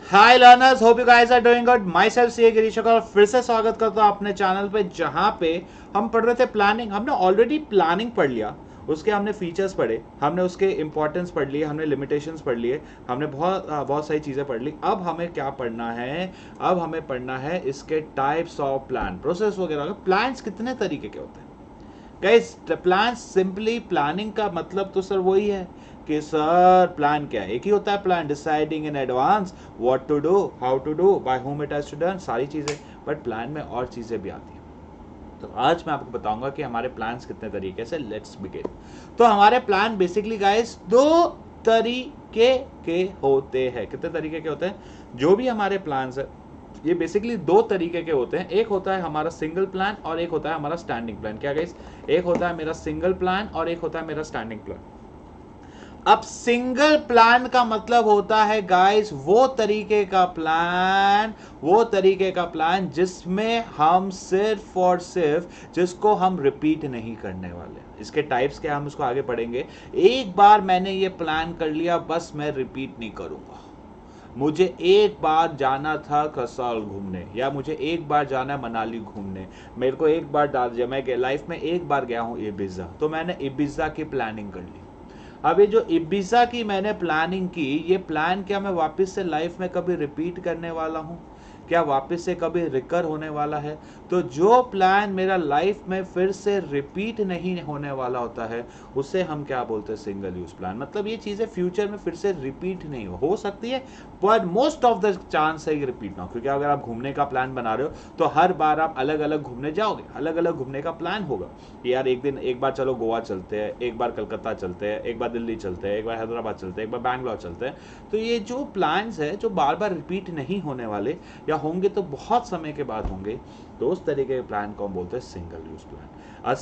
Hi learners, hope you guys are doing good. My self सी गिरीश और फिर से स्वागत करता हूँ अपने चैनल पे, जहाँ पे हम पढ़ रहे थे प्लानिंग। हमने ऑलरेडी प्लानिंग पढ़ लिया, उसके हमने फीचर्स पढ़े, हमने उसके इंपॉर्टेंस पढ़ लिए, हमने लिमिटेशंस पढ़ लिए, हमने बहुत सारी चीज़ें पढ़ ली। अब हमें क्या पढ़ना है? अब हमें पढ़ना है इसके टाइप्स ऑफ प्लान, प्रोसेस वगैरह। प्लान्स कितने तरीके के होते हैं गाइस? प्लान, सिंपली प्लानिंग का मतलब तो सर वही है कि सर प्लान क्या है? एक ही होता है plan, deciding in advance what to do, how to do, by whom it has to done, सारी चीजें। बट प्लान में और चीजें भी आती हैं। तो आज मैं आपको बताऊंगा कि हमारे प्लान्स कितने तरीके से। Let's begin. तो हमारे प्लान बेसिकली गाइस दो तरीके के होते हैं। कितने तरीके के होते हैं? जो भी हमारे प्लान्स है ये बेसिकली दो तरीके के होते हैं। एक होता है हमारा सिंगल प्लान और एक होता है हमारा स्टैंडिंग प्लान। क्या गाइस? एक होता है मेरा सिंगल प्लान और एक होता है मेरा स्टैंडिंग प्लान। अब सिंगल प्लान का मतलब होता है गाइस वो तरीके का प्लान जिसमें हम सिर्फ और सिर्फ जिसको हम रिपीट नहीं करने वाले। इसके टाइप्स क्या, हम उसको आगे पढ़ेंगे। एक बार मैंने ये प्लान कर लिया, बस मैं रिपीट नहीं करूंगा। मुझे एक बार जाना था कसौल घूमने, या मुझे एक बार जाना है मनाली घूमने, मेरे को एक बार मैं लाइफ में एक बार गया हूँ इबिजा, तो मैंने इबिजा की प्लानिंग कर ली। अब ये जो इबिजा की मैंने प्लानिंग की, ये प्लान क्या मैं वापस से लाइफ में कभी रिपीट करने वाला हूँ? क्या वापस से कभी रिकर होने वाला है? तो जो प्लान मेरा लाइफ में फिर से रिपीट नहीं होने वाला होता है उसे हम क्या बोलते हैं? Single use plan. मतलब ये चीजें फ्यूचर में फिर से रिपीट नहीं हो सकती है, but most of the chance है रिपीट ना हो। क्योंकि अगर आप घूमने का प्लान बना रहे हो तो हर बार आप अलग अलग घूमने जाओगे, अलग अलग घूमने का प्लान होगा कि यार एक बार चलो गोवा चलते हैं, एक बार कलकत्ता चलते हैं, एक बार दिल्ली चलते हैं, एक बार हैदराबाद चलते हैं, एक बार बैंगलोर चलते हैं। तो ये जो प्लान्स है जो बार बार रिपीट नहीं होने वाले, या होंगे तो बहुत समय के बाद होंगे, तो उस तरीके के प्लान को हम बोलते हैं single use plan. A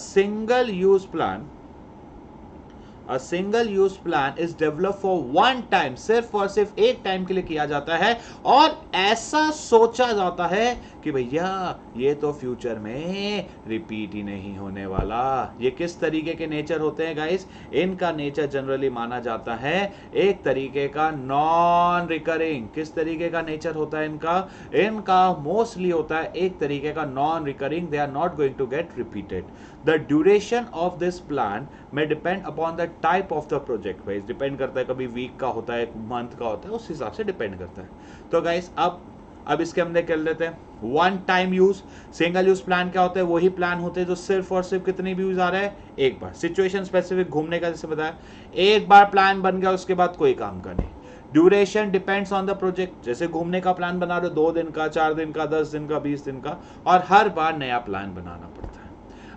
single use plan is develop for one time, सिर्फ और सिर्फ एक टाइम के लिए किया जाता है, और ऐसा सोचा जाता है कि भैया ये तो फ्यूचर में रिपीट ही नहीं होने वाला। ये किस तरीके के नेचर होते हैं गाइस? इनका नेचर जनरली माना जाता है एक तरीके का नॉन रिकरिंग। किस तरीके का नेचर होता है इनका? इनका मोस्टली होता है एक तरीके का non recurring. They are not going to get repeated. The duration of this plan में depend upon the type of the project. Wise depend करता है, कभी वीक का होता है, मंथ का होता है, उस हिसाब से डिपेंड करता है। तो गाइस अब इसके हम देख लेते हैं one time use. Single use plan क्या होता है? वही प्लान होते हैं जो सिर्फ और सिर्फ कितनी भी यूज आ रहा है? एक बार। सिचुएशन स्पेसिफिक, घूमने का जैसे बताया, एक बार प्लान बन गया उसके बाद कोई काम का नहीं। Duration depends on the project. जैसे घूमने का प्लान बना रहे हो 2 दिन का, 4 दिन का, 10 दिन का, 20 दिन का, और हर बार नया प्लान बनाना पड़ता है।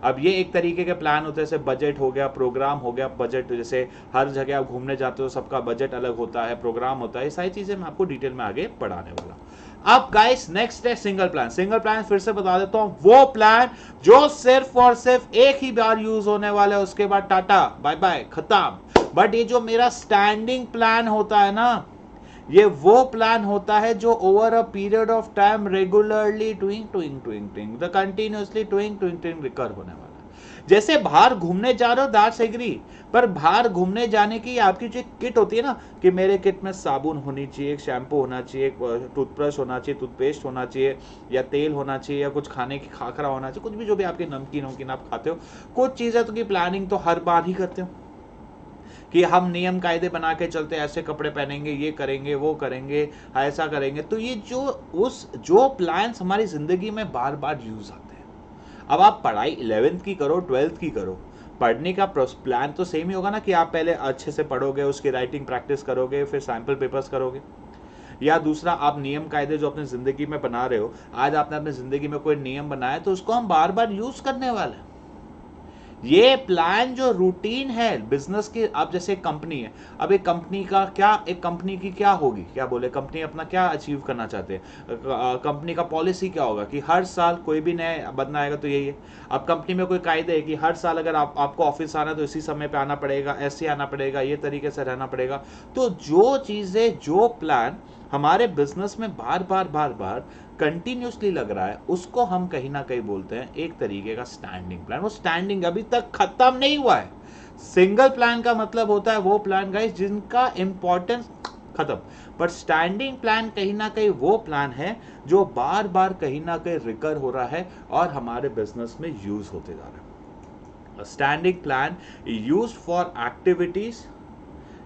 अब ये एक तरीके के प्लान होते हैं, जैसे बजट हो गया, प्रोग्राम हो गया। बजट जैसे हर जगह आप घूमने जाते हो, सबका बजट अलग होता है, प्रोग्राम होता है, ये सारी चीजें मैं आपको डिटेल में आगे पढ़ाने वाला हूं। अब गाइस नेक्स्ट है सिंगल प्लान। सिंगल प्लान फिर से बता देता हूं, वो प्लान जो सिर्फ और सिर्फ एक ही बार यूज होने वाला है, उसके बाद टाटा बाय बाय खत्म। बट ये जो मेरा स्टैंडिंग प्लान होता है ना, ये वो प्लान होता है जो over a period of time regularly doing the continuously doing recur होने वाला है। जैसे बाहर घूमने जा रहे हो, दैट्स एग्री, पर बाहर घूमने जाने की आपकी जो किट होती है ना, कि मेरे किट में साबुन होनी चाहिए, एक शैम्पू होना चाहिए, एक टूथब्रश होना चाहिए, टूथपेस्ट होना चाहिए, या तेल होना चाहिए, या कुछ खाने की खाखरा होना चाहिए, कुछ भी जो भी आपके नमकीन आप खाते हो, कुछ चीजें तो की प्लानिंग तो हर बार ही करते हो कि हम नियम कायदे बना के चलते, ऐसे कपड़े पहनेंगे, ये करेंगे, वो करेंगे, ऐसा करेंगे। तो ये जो प्लान्स हमारी जिंदगी में बार बार यूज आते हैं। अब आप पढ़ाई 11th की करो, 12th की करो, पढ़ने का प्लान तो सेम ही होगा ना, कि आप पहले अच्छे से पढ़ोगे, उसकी राइटिंग प्रैक्टिस करोगे, फिर सैंपल पेपर्स करोगे। या दूसरा, आप नियम कायदे जो अपनी जिंदगी में बना रहे हो, आज आपने अपनी जिंदगी में कोई नियम बनाया तो उसको हम बार बार यूज करने वाले हैं। ये प्लान जो रूटीन है बिजनेस की, अब जैसे एक कंपनी है, अब एक कंपनी की क्या होगी, क्या बोले, कंपनी अपना क्या अचीव करना चाहते हैं, कंपनी का पॉलिसी क्या होगा कि हर साल कोई भी नया बंदा आएगा तो यही है। अब कंपनी में कोई कायदे है कि हर साल अगर आपको ऑफिस आना है तो इसी समय पे आना पड़ेगा, ऐसे आना पड़ेगा, ये तरीके से रहना पड़ेगा। तो जो चीजें, जो प्लान हमारे बिजनेस में बार बार कंटिन्यूसली लग रहा है, उसको हम कहीं ना कहीं बोलते हैं एक तरीके का स्टैंडिंग प्लान। वो स्टैंडिंग अभी तक खत्म नहीं हुआ है। सिंगल प्लान का मतलब होता है वो प्लान गाइस जिनका इंपॉर्टेंस खत्म। पर स्टैंडिंग प्लान कहीं ना कहीं वो प्लान है जो बार बार कहीं ना कहीं रिकर हो रहा है और हमारे बिजनेस में यूज होते जा रहा है। Standing plan use for activities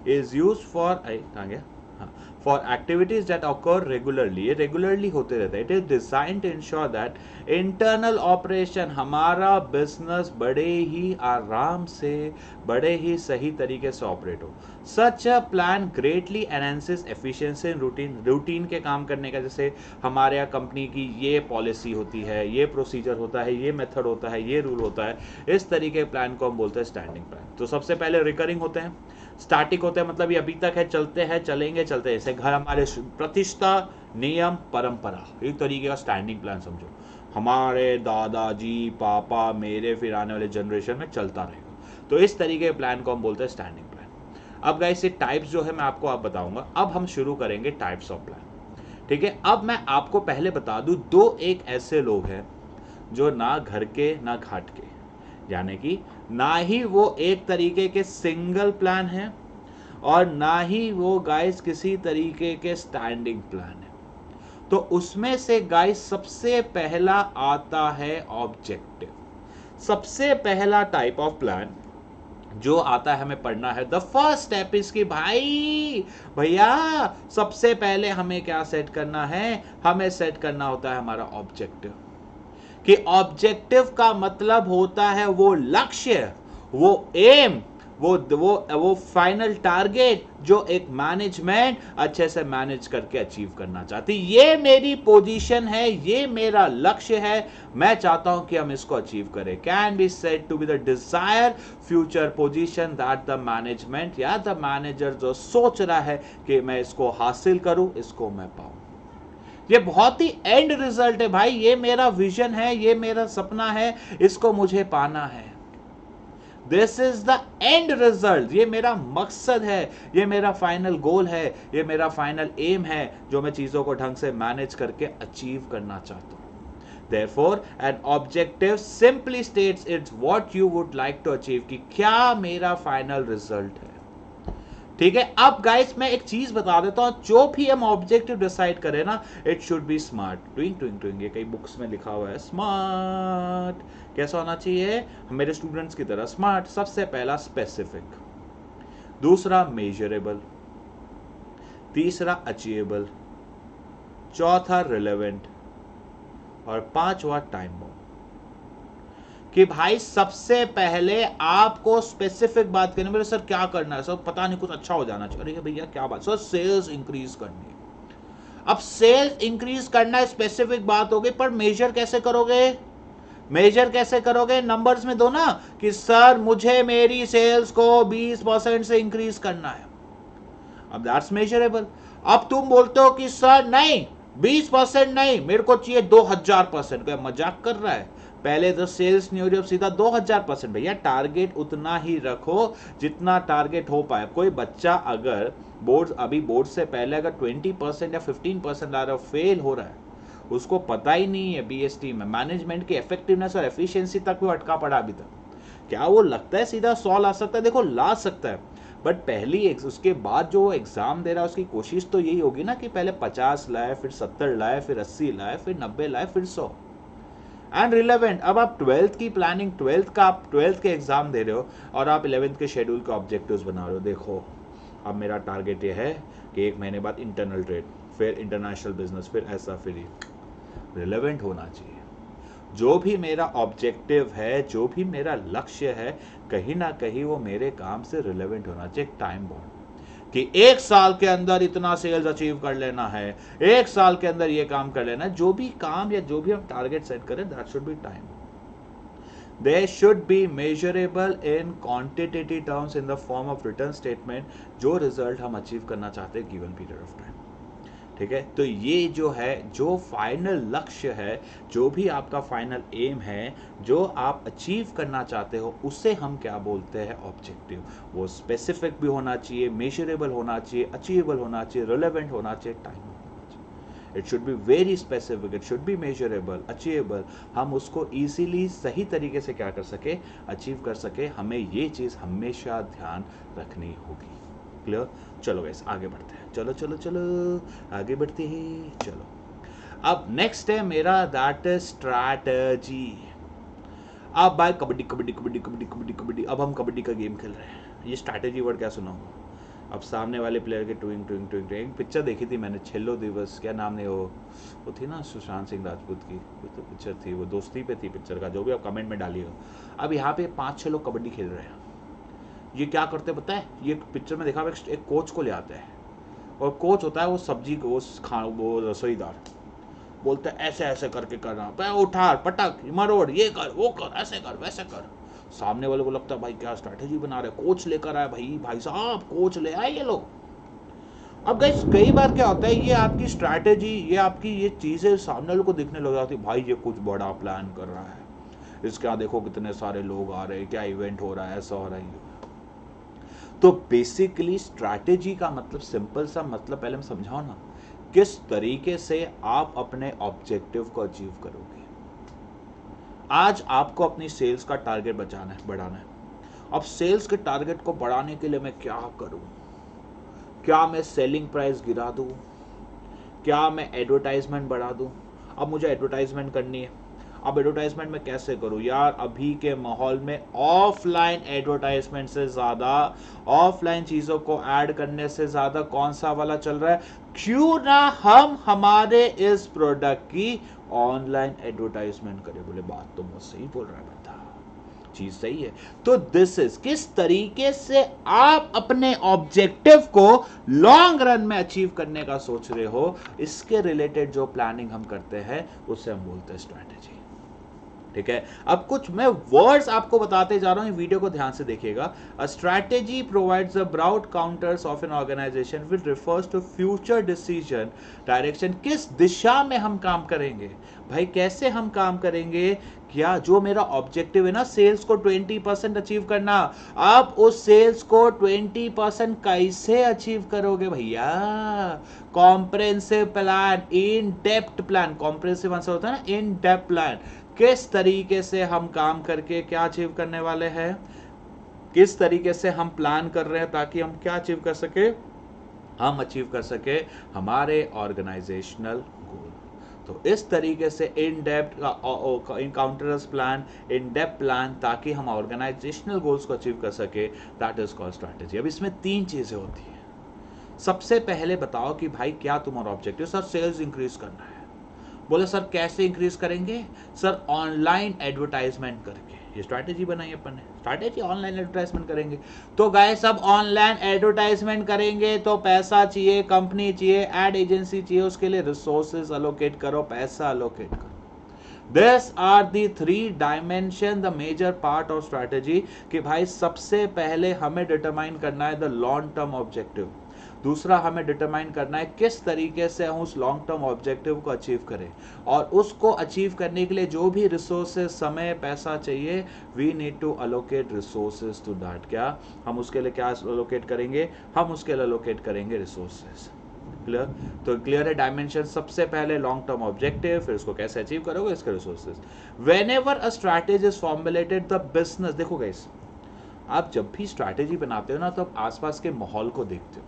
is used for कहाँ गया, हाँ, for activities that occur regularly, ये रेगुलरली होते रहते हैं। It is designed to ensure that internal operation, हमारा बिजनेस बड़े ही आराम से, बड़े ही सही तरीके से ऑपरेट हो। Such a plan greatly enhances efficiency in routine के काम करने का। जैसे हमारे यहाँ कंपनी की ये पॉलिसी होती है, ये प्रोसीजर होता है, ये मेथड होता है, ये रूल होता है, इस तरीके प्लान को हम बोलते हैं स्टैंडिंग प्लान। तो सबसे पहले रिकरिंग होते हैं, स्टैटिक होते हैं, मतलब ये अभी तक है, चलते हैं, चलेंगे, चलते हैं। जैसे घर हमारे प्रतिष्ठा, नियम, परंपरा, एक तरीके का स्टैंडिंग प्लान समझो। हमारे दादाजी, पापा, मेरे फिर आने वाले जनरेशन में चलता रहेगा। तो इस तरीके के प्लान को हम बोलते हैं स्टैंडिंग प्लान। अब गाइस ये टाइप्स जो है मैं आपको आप बताऊंगा। अब हम शुरू करेंगे टाइप्स ऑफ प्लान। ठीक है, अब मैं आपको पहले बता दूं, दो एक ऐसे लोग हैं जो ना घर के ना घाट के, यानी कि ना ही वो एक तरीके के सिंगल प्लान है और ना ही वो गाइस किसी तरीके के स्टैंडिंग प्लान है। तो उसमें से गाइस सबसे पहला आता है ऑब्जेक्टिव। सबसे पहला टाइप ऑफ प्लान जो आता है हमें पढ़ना है, द फर्स्ट स्टेप इज कि भैया सबसे पहले हमें क्या सेट करना है, हमें सेट करना होता है हमारा ऑब्जेक्टिव। कि ऑब्जेक्टिव का मतलब होता है वो लक्ष्य, वो एम, वो फाइनल टारगेट जो एक मैनेजमेंट अच्छे से मैनेज करके अचीव करना चाहती। ये मेरी पोजीशन है, ये मेरा लक्ष्य है, मैं चाहता हूं कि हम इसको अचीव करें। Can be said to be the desire future position that the management या द मैनेजर जो सोच रहा है कि मैं इसको हासिल करूं, इसको मैं पाऊं। ये बहुत ही एंड रिजल्ट है भाई, ये मेरा विजन है, ये मेरा सपना है, इसको मुझे पाना है। This is the end result, ये मेरा मकसद है, ये मेरा फाइनल गोल है, ये मेरा फाइनल एम है जो मैं चीजों को ढंग से मैनेज करके अचीव करना चाहता हूं। Therefore, an objective simply states it's what you would like to achieve, कि क्या मेरा फाइनल रिजल्ट है। ठीक है, अब गाइस मैं एक चीज बता देता हूं, जो भी हम ऑब्जेक्टिव डिसाइड करें ना, इट शुड बी स्मार्ट। ट्विंग ट्विंग ट्विंग, ये कई बुक्स में लिखा हुआ है स्मार्ट। कैसा होना चाहिए, मेरे स्टूडेंट्स की तरह स्मार्ट। सबसे पहला स्पेसिफिक, दूसरा मेजरेबल, तीसरा अचीवेबल, चौथा रिलेवेंट और पांचवा टाइम बाउंड। कि भाई सबसे पहले आपको स्पेसिफिक बात करनी है। सर क्या करना है, सर पता नहीं कुछ अच्छा हो जाना चाहिए। अरे भैया क्या बात, सर सेल्स इंक्रीज करनी है। अब सेल्स इंक्रीज करना है, स्पेसिफिक बात हो गई, पर मेजर कैसे करोगे, मेजर कैसे करोगे, नंबर्स में दो ना, कि सर मुझे मेरी सेल्स को 20% से इंक्रीज करना है। अब दैट्स मेजरेबल। अब तुम बोलते हो कि सर नहीं 20% नहीं, मेरे को चाहिए 2000%। क्या मजाक कर रहा है, पहले तो सेल्स नहीं हो रही, अब सीधा 2000%। भैया टारगेट उतना ही रखो जितना टारगेट हो पाए। कोई बच्चा अगर बोर्ड से पहले अगर 20% या 15% ला रहा है, फेल हो रहा है, उसको पता ही नहीं है बीएसटी में मैनेजमेंट की इफेक्टिवनेस और एफिशिएंसी तक वो अटका पड़ा अभी तक। क्या वो लगता है सीधा 100 ला सकता है? देखो ला सकता है, बट पहली उसके बाद जो एग्जाम दे रहा है उसकी कोशिश तो यही होगी ना कि पहले 50 लाए, फिर 70 लाए, फिर 80 लाए, फिर 90 लाए, फिर 100। एंड रिलेवेंट, अब आप 12th की प्लानिंग, 12th के एग्जाम दे रहे हो और आप 11th के शेड्यूल के ऑब्जेक्टिव्स बना रहे हो। देखो अब मेरा टारगेट ये है कि 1 महीने बाद इंटरनल ट्रेड, फिर इंटरनेशनल बिजनेस, फिर ऐसा, फिर ये रिलेवेंट होना चाहिए। जो भी मेरा ऑब्जेक्टिव है, जो भी मेरा लक्ष्य है, कहीं ना कहीं वो मेरे काम से रिलेवेंट होना चाहिए। टाइम बाउंड, कि 1 साल के अंदर इतना सेल्स अचीव कर लेना है, 1 साल के अंदर ये काम कर लेना है। जो भी काम या जो भी हम टारगेट सेट करें, that should be time. They should be measurable in quantitative terms in the form of written statement, जो रिजल्ट हम अचीव करना चाहते हैं गिवन पीरियड ऑफ टाइम। ठीक है, तो ये जो है, जो फाइनल लक्ष्य है, जो भी आपका फाइनल एम है, जो आप अचीव करना चाहते हो, उसे हम क्या बोलते हैं, ऑब्जेक्टिव। वो स्पेसिफिक भी होना चाहिए, मेजरेबल होना चाहिए, अचीवेबल होना चाहिए, रिलेवेंट होना चाहिए, टाइम होना चाहिए। It should be very specific, it should be measurable, achievable. हम उसको इजीली सही तरीके से क्या कर सके, अचीव कर सके। हमें ये चीज़ हमेशा ध्यान रखनी होगी। क्लियर? चलो गाइस आगे बढ़ते हैं, चलो चलो चलो आगे बढ़ते हैं, चलो। अब नेक्स्ट है मेरा दैट इज स्ट्रैटेजी। अब भाई कबड्डी कबड्डी कबड्डी कबड्डी कबड्डी कबड्डी, अब हम कबड्डी का गेम खेल रहे हैं। ये स्ट्रैटेजी वर्ड क्या सुना होगा? अब सामने वाले प्लेयर के टूइंग टूइंग टूइंग टूइंग, एक पिक्चर देखी थी मैंने, छेल्लो दिवस, क्या नाम है वो थी ना सुशांत सिंह राजपूत की, वो तो पिक्चर थी, वो दोस्ती पे थी पिक्चर का, जो भी आप कमेंट में डालिएगा। अब यहाँ पे 5-6 लोग कबड्डी खेल रहे हैं। ये क्या करते पता है? ये पिक्चर में देखा, एक कोच को ले आते हैं, और कोच होता है वो सब्जी को, वो रसोईदार, बोलते हैं ऐसे ऐसे करके करना, पैर उठा पटक मरोड़, ये कर वो कर, ऐसे कर वैसे कर। सामने वाले को लगता है भाई क्या स्ट्रैटेजी बना रहे, कोच लेकर आए भाई साहब, कोच ले आए ये लोग। अब गाइस कई बार क्या होता है, ये आपकी स्ट्रैटेजी, ये आपकी ये चीजें सामने वाले को दिखने लग जाती है, भाई ये कुछ बड़ा प्लान कर रहा है, इसके यहाँ देखो कितने सारे लोग आ रहे हैं, क्या इवेंट हो रहा है, ऐसा हो रहा है। तो बेसिकली स्ट्रैटेजी का मतलब, सिंपल सा मतलब पहले मैं समझाओ ना, किस तरीके से आप अपने ऑब्जेक्टिव को अचीव करोगे। आज आपको अपनी सेल्स का टारगेट बढ़ाना है। अब सेल्स के टारगेट को बढ़ाने के लिए मैं क्या करूं? क्या मैं सेलिंग प्राइस गिरा दूं? क्या मैं एडवर्टाइजमेंट बढ़ा दूं? अब मुझे एडवर्टाइजमेंट करनी है। अब एडवर्टाइजमेंट में कैसे करूं यार? अभी के माहौल में ऑफलाइन एडवर्टाइजमेंट से ज़्यादा, ऑफलाइन चीज़ों को ऐड करने से ज़्यादा कौन सा वाला चल रहा है? क्यों ना हम हमारे इस प्रोडक्ट की ऑनलाइन एडवर्टाइजमेंट करें। बोले बात तो बहुत सही बोल रहा है बंदा, चीज सही है। तो दिस इज किस तरीके से आप अपने ऑब्जेक्टिव को लॉन्ग रन में अचीव करने का सोच रहे हो, इसके रिलेटेड जो प्लानिंग हम करते हैं उसे हम बोलते हैं स्ट्रैटेजी। ठीक है, अब कुछ मैं वर्ड्स आपको बताते जा रहा हूं, वीडियो को ध्यान से देखिएगा। A strategy provides a broad contours of an organisation which refers to future decision direction. किस दिशा में हम काम करेंगे भाई, कैसे हम काम करेंगे, क्या जो मेरा ऑब्जेक्टिव है ना सेल्स को 20% अचीव करना, आप उस सेल्स को 20% कैसे अचीव करोगे भैया? Comprehensive plan, in depth plan, comprehensive answer होता है ना, इन डेप्थ प्लान। किस तरीके से हम काम करके क्या अचीव करने वाले हैं, किस तरीके से हम प्लान कर रहे हैं ताकि हम क्या अचीव कर सके, हम अचीव कर सके हमारे ऑर्गेनाइजेशनल गोल। तो इस तरीके से in depth encounters plan, in depth plan, ताकि हम ऑर्गेनाइजेशनल गोल्स को अचीव कर सके, दैट इज कॉल्ड स्ट्रैटेजी। अब इसमें 3 चीजें होती हैं। सबसे पहले बताओ कि भाई क्या तुम्हारा ऑब्जेक्टिव? सर सेल्स इंक्रीज करना है। बोले सर कैसे इंक्रीज करेंगे? सर ऑनलाइन एडवर्टाइजमेंट करके। ये स्ट्रैटेजी बनाई अपन ने, स्ट्रैटेजी ऑनलाइन एडवर्टाइजमेंट करेंगे। तो गाइस अब ऑनलाइन एडवर्टाइजमेंट करेंगे तो पैसा चाहिए, कंपनी चाहिए, एड एजेंसी चाहिए, उसके लिए रिसोर्सेज अलोकेट करो, पैसा अलोकेट करो। These are the 3 dimension, the major part of strategy। कि भाई सबसे पहले हमें डिटरमाइन करना है द लॉन्ग टर्म ऑब्जेक्टिव, दूसरा हमें डिटरमाइन करना है किस तरीके से हम उस लॉन्ग टर्म ऑब्जेक्टिव को अचीव करें, और उसको अचीव करने के लिए जो भी रिसोर्सेज, समय, पैसा चाहिए, we need to allocate resources to that. क्या हम उसके लिए क्या अलोकेट करेंगे? हम उसके लिए अलोकेट करेंगे रिसोर्सेज। क्लियर? तो क्लियर है डायमेंशन, सबसे पहले लॉन्ग टर्म ऑब्जेक्टिव, फिर उसको कैसे अचीव करोगे, इसके resources. Whenever a strategy is formulated the business, देखो गाइस आप जब भी स्ट्रैटेजी बनाते हो ना तो आप आसपास के माहौल को देखते हो।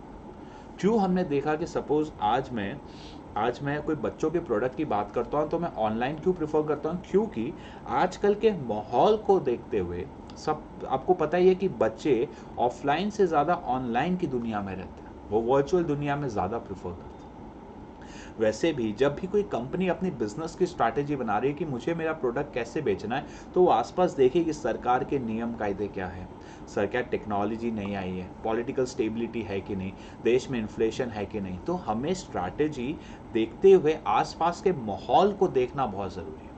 क्यों हमने देखा कि सपोज आज मैं कोई बच्चों के प्रोडक्ट की बात करता हूँ तो मैं ऑनलाइन क्यों प्रेफर करता हूँ? क्योंकि आजकल के माहौल को देखते हुए सब आपको पता ही है कि बच्चे ऑफलाइन से ज़्यादा ऑनलाइन की दुनिया में रहते हैं, वो वर्चुअल दुनिया में ज़्यादा प्रेफर करते हैं। वैसे भी जब भी कोई कंपनी अपनी बिजनेस की स्ट्रैटेजी बना रही है कि मुझे मेरा प्रोडक्ट कैसे बेचना है, तो वो आसपास देखे कि सरकार के नियम कायदे क्या है, सर क्या टेक्नोलॉजी नहीं आई है, पॉलिटिकल स्टेबिलिटी है कि नहीं, देश में इन्फ्लेशन है कि नहीं। तो हमें स्ट्रैटेजी देखते हुए आसपास के माहौल को देखना बहुत ज़रूरी है।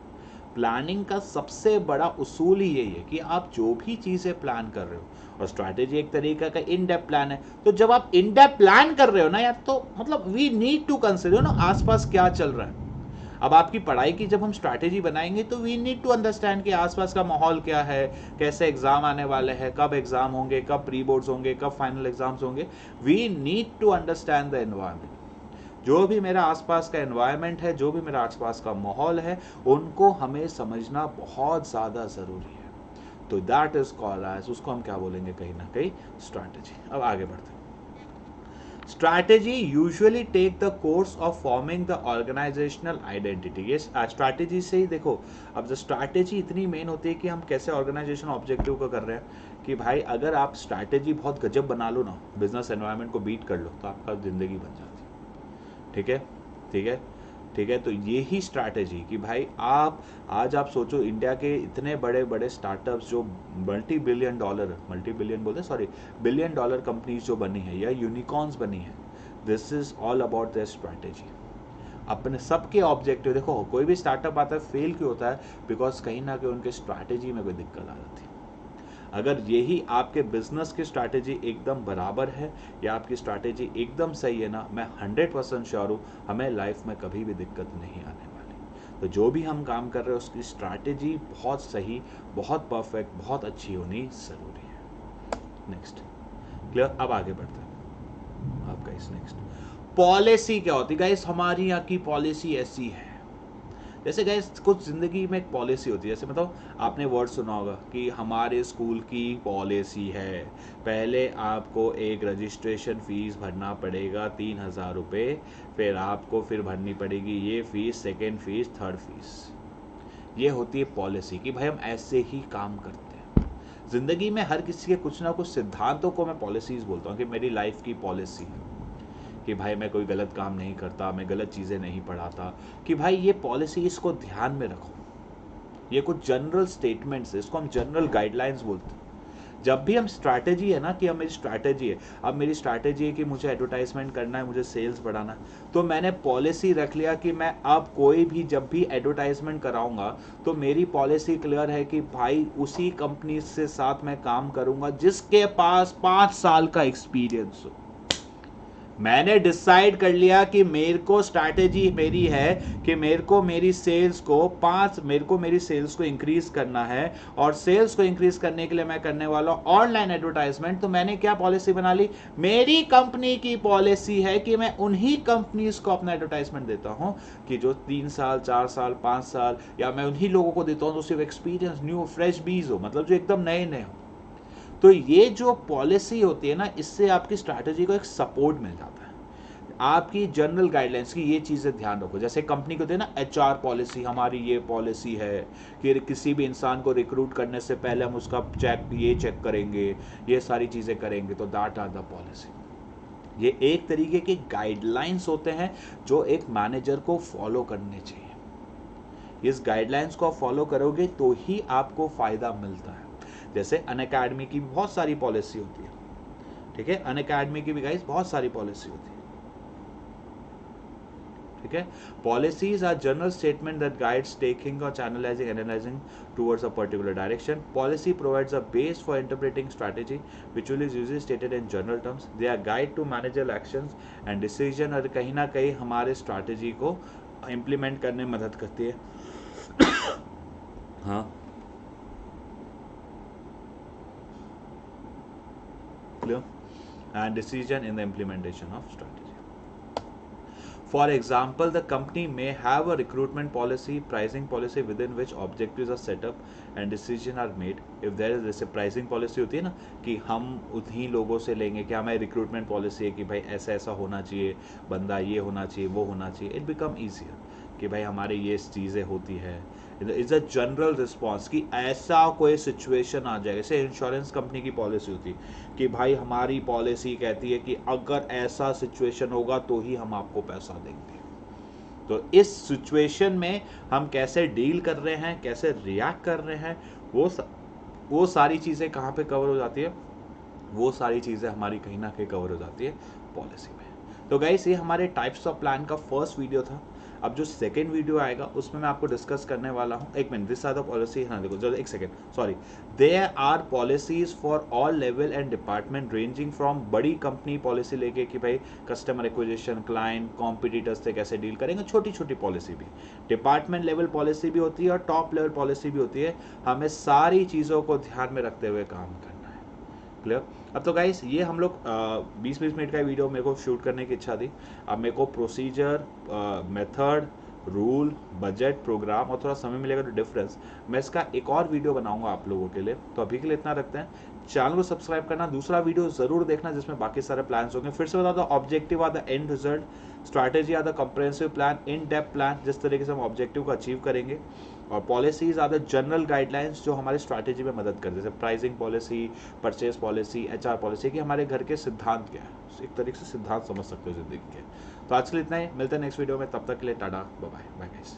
प्लानिंग का सबसे बड़ा उसूल ही यही है कि आप जो भी चीज़ें प्लान कर रहे हो, और स्ट्रैटेजी एक तरीका का इन डेप्थ प्लान है, तो जब आप इन डेप्थ प्लान कर रहे हो ना यार, तो मतलब वी नीड टू कंसिडर ना आसपास क्या चल रहा है। अब आपकी पढ़ाई की जब हम स्ट्रैटेजी बनाएंगे तो वी नीड टू अंडरस्टैंड कि आसपास का माहौल क्या है, कैसे एग्जाम आने वाले हैं, कब एग्जाम होंगे, कब प्री बोर्ड्स होंगे, कब फाइनल एग्जाम्स होंगे। We need to understand the environment. जो भी मेरा आसपास का एनवायरनमेंट है, जो भी मेरा आसपास का माहौल है, उनको हमें समझना बहुत ज़्यादा ज़रूरी है। तो दैट इज कॉल्ड एज, उसको हम क्या बोलेंगे, कहीं ना कहीं स्ट्रैटेजी। अब आगे बढ़ते हैं। Strategy usually take the course of forming the organisational identity. ये स्ट्रैटेजी से ही देखो, अब जो स्ट्रैटेजी इतनी मेन होती है कि हम कैसे ऑर्गेनाइजेशन ऑब्जेक्टिव को कर रहे हैं, कि भाई अगर आप स्ट्रैटेजी बहुत गजब बना लो ना, बिजनेस एनवायरनमेंट को बीट कर लो, तो आपका जिंदगी बन जाती है। ठीक है, ठीक है, ठीक है। तो ये ही स्ट्रैटेजी कि भाई आप आज आप सोचो, इंडिया के इतने बड़े बड़े स्टार्टअप्स जो बिलियन डॉलर कंपनीज जो बनी है या यूनिकॉर्न्स बनी है, this is all about their strategy. अपने सबके ऑब्जेक्टिव देखो, कोई भी स्टार्टअप आता है फेल क्यों होता है, बिकॉज कहीं ना कहीं उनके स्ट्रैटेजी में कोई दिक्कत आ जाती है। अगर यही आपके बिजनेस की स्ट्रैटेजी एकदम बराबर है या आपकी स्ट्रैटेजी एकदम सही है ना, मैं 100% श्योर हूँ हमें लाइफ में कभी भी दिक्कत नहीं आने वाली। तो जो भी हम काम कर रहे हैं उसकी स्ट्रैटेजी बहुत सही, बहुत परफेक्ट, बहुत अच्छी होनी ज़रूरी है। Next, clear? अब आगे बढ़ते हैं। अब गाइस नेक्स्ट, पॉलिसी क्या होती है गाइस? हमारी यहाँ की पॉलिसी ऐसी है, जैसे गाइस कुछ ज़िंदगी में एक पॉलिसी होती है, जैसे मतलब आपने वर्ड सुना होगा कि हमारे स्कूल की पॉलिसी है, पहले आपको एक रजिस्ट्रेशन फ़ीस भरना पड़ेगा 3,000 रुपये, फिर आपको फिर भरनी पड़ेगी ये fees, second fees, third fees. ये होती है पॉलिसी कि भाई हम ऐसे ही काम करते हैं। ज़िंदगी में हर किसी के कुछ ना कुछ सिद्धांतों को मैं पॉलिसीज़ बोलता हूँ कि मेरी लाइफ की पॉलिसी है, कि भाई मैं कोई गलत काम नहीं करता, मैं गलत चीज़ें नहीं पढ़ाता, कि भाई ये पॉलिसी, इसको ध्यान में रखो। ये कुछ जनरल स्टेटमेंट्स है, इसको हम जनरल गाइडलाइंस बोलते हैं। जब भी हम स्ट्रैटेजी है ना, कि अब मेरी स्ट्रैटेजी है, अब मेरी स्ट्रैटेजी है कि मुझे एडवर्टाइजमेंट करना है, मुझे सेल्स बढ़ाना है, तो मैंने पॉलिसी रख लिया कि मैं अब कोई भी जब भी एडवर्टाइजमेंट कराऊंगा तो मेरी पॉलिसी क्लियर है कि भाई उसी कंपनी से साथ मैं काम करूंगा जिसके पास 5 साल का एक्सपीरियंस हो। मैंने डिसाइड कर लिया कि मेरे को स्ट्रैटेजी मेरी है कि मेरे को मेरी सेल्स को इंक्रीज करना है, और सेल्स को इंक्रीज करने के लिए मैं करने वाला हूं ऑनलाइन एडवर्टाइजमेंट। तो मैंने क्या पॉलिसी बना ली? मेरी कंपनी की पॉलिसी है कि मैं उन्हीं कंपनीज को अपना एडवर्टाइजमेंट देता हूं कि जो 3 साल, 4 साल, 5 साल, या मैं उन्हीं लोगों को देता हूं जो सिर्फ एक्सपीरियंस, न्यू फ्रेश बीज हो, मतलब जो एकदम नए नए हो। तो ये जो पॉलिसी होती है ना, इससे आपकी स्ट्रैटेजी को एक सपोर्ट मिल जाता है। आपकी जनरल गाइडलाइंस की ये चीज़ें ध्यान रखो, जैसे कंपनी को देना HR पॉलिसी, हमारी ये पॉलिसी है कि किसी भी इंसान को रिक्रूट करने से पहले हम उसका चेक करेंगे, ये सारी चीज़ें करेंगे, तो दैट आर द पॉलिसी। ये एक तरीके के गाइडलाइंस होते हैं जो एक मैनेजर को फॉलो करने चाहिए। इस गाइडलाइंस को आप फॉलो करोगे तो ही आपको फ़ायदा मिलता है। जैसे अनअकैडमी की भी बहुत सारी पॉलिसी होती है, ठीक है, अनअकैडमी की भी गाइस बहुत सारी पॉलिसी होती है, ठीक है। Policies are general statement that guides taking और channelising, analysing towards a particular direction. Policy provides a base for interpreting strategy which is usually stated in general terms. They are guide to managerial actions and decision, और कहीं ना कहीं हमारे strategy को implement करने में मदद करती है। हाँ, clear? And decision in the implementation of strategy. For example, the company may have a recruitment policy, pricing policy within which objectives are set up and decisions are made. If there is जैसे pricing policy होती है ना कि हम उन्हीं लोगों से लेंगे, कि हमें recruitment policy है कि भाई ऐसा ऐसा होना चाहिए, बंदा ये होना चाहिए, वो होना चाहिए, it become easier कि भाई हमारे ये चीज़ें होती है। इज अ जनरल रिस्पॉन्स कि ऐसा कोई सिचुएशन आ जाए, जैसे इंश्योरेंस कंपनी की पॉलिसी होती है कि भाई हमारी पॉलिसी कहती है कि अगर ऐसा सिचुएशन होगा तो ही हम आपको पैसा देंगे। तो इस सिचुएशन में हम कैसे डील कर रहे हैं, कैसे रिएक्ट कर रहे हैं, वो सारी चीज़ें कहाँ पे कवर हो जाती है? वो सारी चीज़ें हमारी कहीं ना कहीं कवर हो जाती है पॉलिसी में। तो गाइस, ये हमारे टाइप्स ऑफ प्लान का फर्स्ट वीडियो था। अब जो सेकेंड वीडियो आएगा उसमें मैं आपको डिस्कस करने वाला हूँ, एक minute, this are the policy, हाँ देखो जो, एक second, sorry, there are policies for all level and department ranging from बड़ी कंपनी पॉलिसी लेके कि भाई कस्टमर एक्विजिशन, क्लाइंट, कॉम्पिटिटर्स से कैसे डील करेंगे, छोटी छोटी पॉलिसी भी, डिपार्टमेंट लेवल पॉलिसी भी होती है और टॉप लेवल पॉलिसी भी होती है। हमें सारी चीज़ों को ध्यान में रखते हुए काम करना है। क्लियर? अब तो गाइस, ये हम लोग 20-20 मिनट का वीडियो मेरे को शूट करने की इच्छा थी। अब मेरे को procedure, method rule, budget, programme और थोड़ा समय मिलेगा तो डिफरेंस, मैं इसका एक और वीडियो बनाऊंगा आप लोगों के लिए। तो अभी के लिए इतना रखते हैं, चैनल को सब्सक्राइब करना, दूसरा वीडियो जरूर देखना जिसमें बाकी सारे प्लान्स होंगे। फिर से बता दो, objective are the end result, strategy are the comprehensive plan, in depth plan जिस तरीके से हम ऑब्जेक्टिव को अचीव करेंगे, और policies are the general guidelines जो हमारी स्ट्रैटेजी में मदद करते हैं, जैसे pricing policy, purchase policy, HR policy, कि हमारे घर के सिद्धांत क्या है, एक तरीके से सिद्धांत समझ सकते हो जिंदगी के। तो आज के लिए इतना ही, मिलते हैं नेक्स्ट वीडियो में, तब तक के लिए टाटा, बाय बाय गाइस।